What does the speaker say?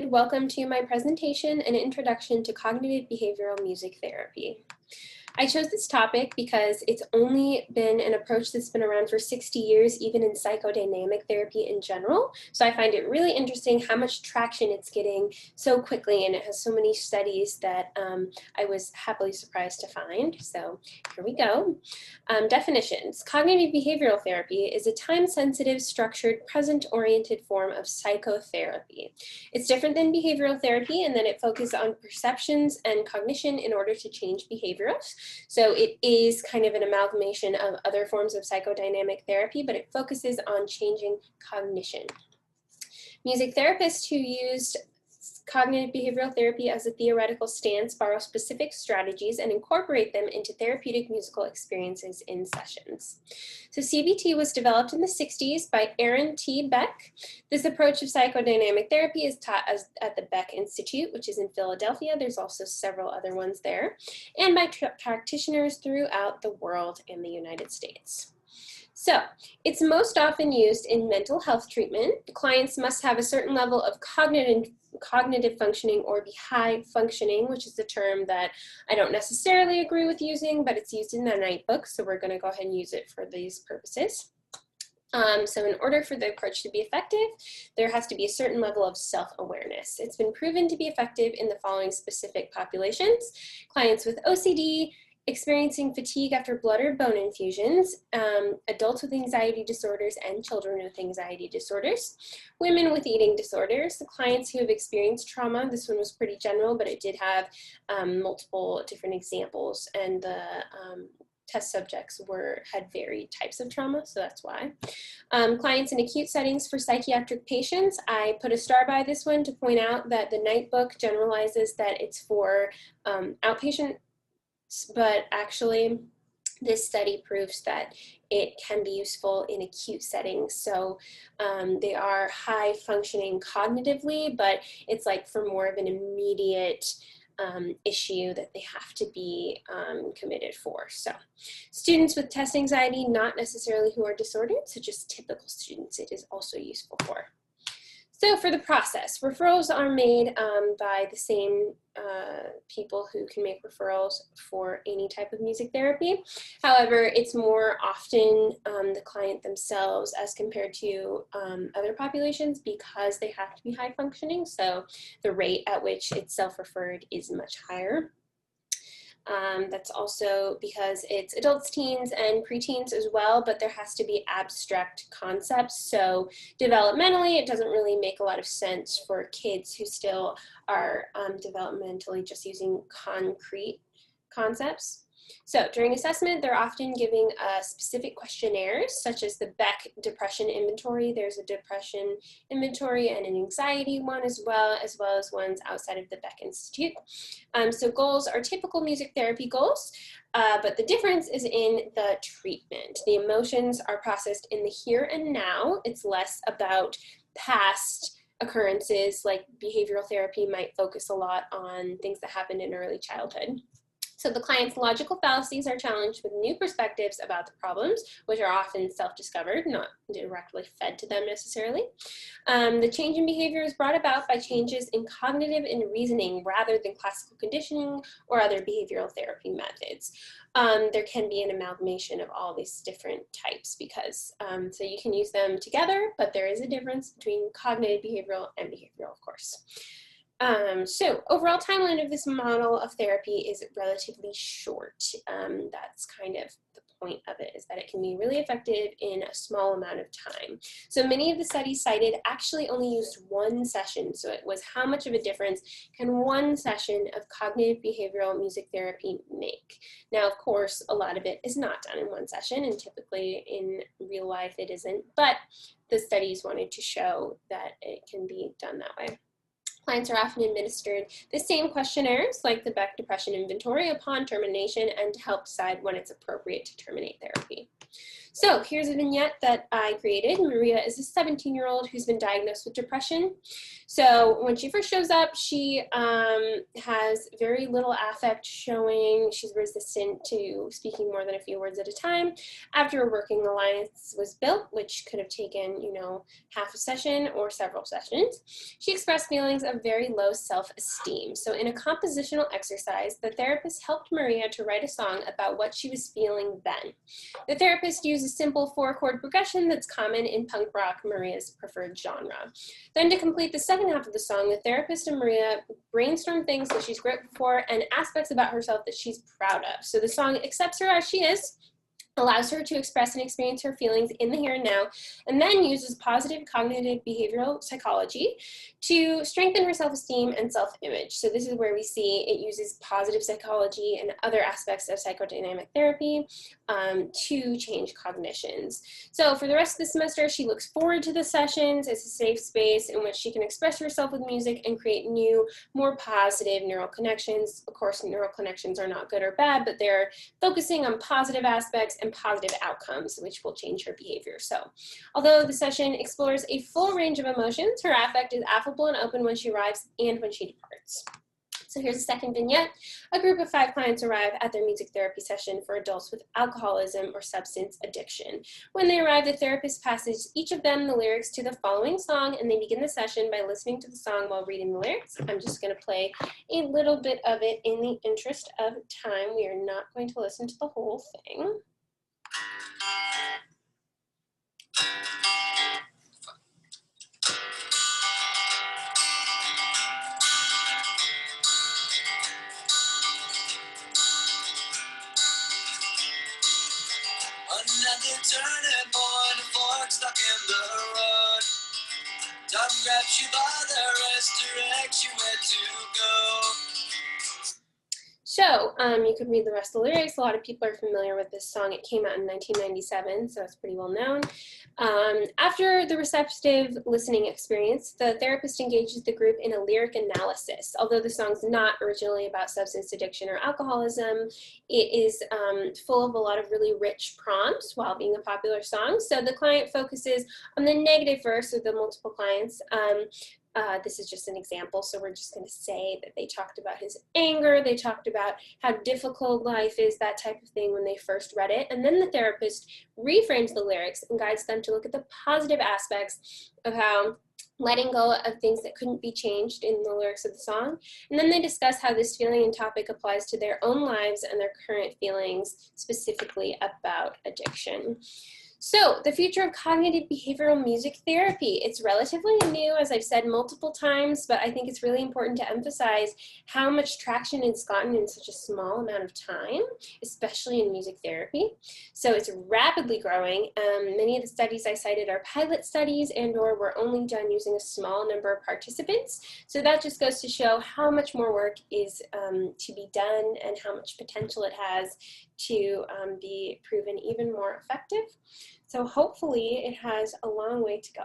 welcome to my presentation, An Introduction to Cognitive Behavioral Music Therapy. I chose this topic because it's only been an approach that's been around for 60 years, even in psychodynamic therapy in general. So I find it really interesting how much traction it's getting so quickly, and it has so many studies that I was happily surprised to find. So here we go. Definitions. Cognitive behavioral therapy is a time-sensitive, structured, present-oriented form of psychotherapy. It's different than behavioral therapy in that it focuses on perceptions and cognition in order to change behaviors. So it is kind of an amalgamation of other forms of psychodynamic therapy, but it focuses on changing cognition. Music therapists who used cognitive behavioral therapy as a theoretical stance borrow specific strategies and incorporate them into therapeutic musical experiences in sessions. So CBT was developed in the 60s by Aaron T. Beck. This approach of psychodynamic therapy is taught at the Beck Institute, which is in Philadelphia. There's also several other ones there, and by practitioners throughout the world and the United States. So it's most often used in mental health treatment. Clients must have a certain level of cognitive functioning or be high functioning, which is a term that I don't necessarily agree with using, but it's used in the Night book, so we're going to go ahead and use it for these purposes. So in order for the approach to be effective, there has to be a certain level of self-awareness. It's been proven to be effective in the following specific populations: clients with OCD, experiencing fatigue after blood or bone infusions, adults with anxiety disorders and children with anxiety disorders, women with eating disorders, clients who have experienced trauma. This one was pretty general, but it did have multiple different examples, and the test subjects had varied types of trauma, so that's why. Clients in acute settings for psychiatric patients. I put a star by this one to point out that the Night book generalizes that it's for outpatient, but actually this study proves that it can be useful in acute settings. So they are high functioning cognitively, but it's like for more of an immediate issue that they have to be committed for. So students with test anxiety, not necessarily who are disordered, so just typical students, it is also useful for. So for the process, referrals are made by the same people who can make referrals for any type of music therapy. However, it's more often the client themselves as compared to other populations because they have to be high functioning. So the rate at which it's self-referred is much higher. That's also because it's adults, teens, and preteens as well, but there has to be abstract concepts. So developmentally, it doesn't really make a lot of sense for kids who still are developmentally just using concrete concepts. So during assessment, they're often giving specific questionnaires, such as the Beck Depression Inventory. There's a depression inventory and an anxiety one as well as ones outside of the Beck Institute. So goals are typical music therapy goals, but the difference is in the treatment. The emotions are processed in the here and now. It's less about past occurrences, like behavioral therapy might focus a lot on things that happened in early childhood. So the client's logical fallacies are challenged with new perspectives about the problems, which are often self-discovered, not directly fed to them necessarily. The change in behavior is brought about by changes in cognitive and reasoning rather than classical conditioning or other behavioral therapy methods. There can be an amalgamation of all these different types because, so you can use them together, but there is a difference between cognitive behavioral and behavioral, of course. So overall timeline of this model of therapy is relatively short. That's kind of the point of it, is that it can be really effective in a small amount of time. So many of the studies cited actually only used one session. So it was how much of a difference can one session of cognitive behavioral music therapy make? Now, of course, a lot of it is not done in one session, and typically in real life it isn't, but the studies wanted to show that it can be done that way. Clients are often administered the same questionnaires like the Beck Depression Inventory upon termination and to help decide when it's appropriate to terminate therapy. So here's a vignette that I created. Maria is a 17-year-old who's been diagnosed with depression. So when she first shows up, she has very little affect showing. She's resistant to speaking more than a few words at a time. After a working alliance was built, which could have taken, half a session or several sessions, she expressed feelings of very low self-esteem. So in a compositional exercise, the therapist helped Maria to write a song about what she was feeling then. The therapist used a simple 4-chord progression that's common in punk rock, Maria's preferred genre. Then to complete the second half of the song, the therapist and Maria brainstorm things that she's grateful for and aspects about herself that she's proud of. So the song accepts her as she is, allows her to express and experience her feelings in the here and now, and then uses positive cognitive behavioral psychology to strengthen her self-esteem and self-image. So this is where we see it uses positive psychology and other aspects of psychodynamic therapy to change cognitions. So for the rest of the semester, she looks forward to the sessions as a safe space in which she can express herself with music and create new, more positive neural connections. Of course, neural connections are not good or bad, but they're focusing on positive aspects and positive outcomes, which will change her behavior. So although the session explores a full range of emotions, her affect is affable and open when she arrives and when she departs. So here's a second vignette. A group of 5 clients arrive at their music therapy session for adults with alcoholism or substance addiction. When they arrive, the therapist passes each of them the lyrics to the following song, and they begin the session by listening to the song while reading the lyrics. I'm just going to play a little bit of it in the interest of time. We are not going to listen to the whole thing. Another turning point, a fork stuck in the road. Time grabs you by the wrist, directs you where to go. So you could read the rest of the lyrics. A lot of people are familiar with this song. It came out in 1997, so it's pretty well known. After the receptive listening experience, the therapist engages the group in a lyric analysis. Although the song's not originally about substance addiction or alcoholism, it is full of a lot of really rich prompts while being a popular song. So the client focuses on the negative verse, or the multiple clients. This is just an example, so we're just going to say that they talked about his anger, they talked about how difficult life is, that type of thing when they first read it, and then the therapist reframes the lyrics and guides them to look at the positive aspects of how letting go of things that couldn't be changed in the lyrics of the song, and then they discuss how this feeling and topic applies to their own lives and their current feelings, specifically about addiction. So the future of cognitive behavioral music therapy. It's relatively new, as I've said multiple times, but I think it's really important to emphasize how much traction it's gotten in such a small amount of time, especially in music therapy. So it's rapidly growing. Many of the studies I cited are pilot studies and/or were only done using a small number of participants. So that just goes to show how much more work is to be done and how much potential it has to be proven even more effective. So hopefully it has a long way to go.